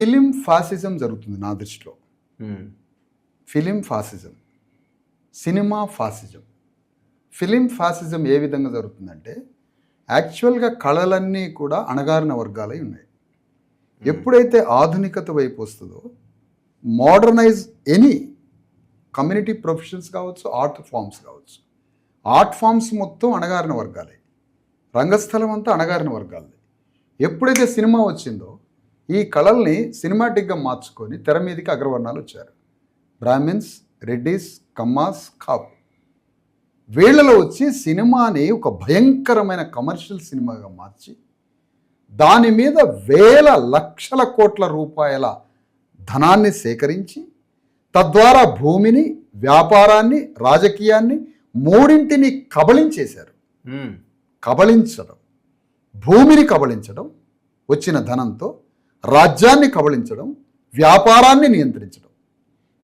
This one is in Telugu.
ఫిలిం ఫాసిజం జరుగుతుంది నా దృష్టిలో. Film fascism, cinema fascism. Film fascism ఏ విధంగా జరుగుతుందంటే, యాక్చువల్గా కళలన్నీ కూడా అణగారిన వర్గాలై ఉన్నాయి. ఎప్పుడైతే ఆధునికత వైపు వస్తుందో, మోడర్నైజ్ ఎనీ కమ్యూనిటీ ప్రొఫెషన్స్ కావచ్చు, ఆర్ట్ ఫామ్స్ కావచ్చు, ఆర్ట్ ఫామ్స్ మొత్తం అణగారిన వర్గాలే, రంగస్థలం అంతా అణగారిన వర్గాలే. ఎప్పుడైతే సినిమా వచ్చిందో ఈ కళల్ని సినిమాటిక్గా మార్చుకొని తెర మీదకి అగ్రవర్ణాలు వచ్చారు. బ్రాహ్మిన్స్, రెడ్డిస్, కమ్మాస్, కాపు. వీళ్ళలో వచ్చి సినిమాని ఒక భయంకరమైన కమర్షియల్ సినిమాగా మార్చి దాని మీద వేల లక్షల కోట్ల రూపాయల ధనాన్ని సేకరించి తద్వారా భూమిని, వ్యాపారాన్ని, రాజకీయాన్ని మూడింటిని కబళించేశారు. కబళించడం, భూమిని కబళించడం, వచ్చిన ధనంతో రాజ్యాన్ని కబళించడం, వ్యాపారాన్ని నియంత్రించడం.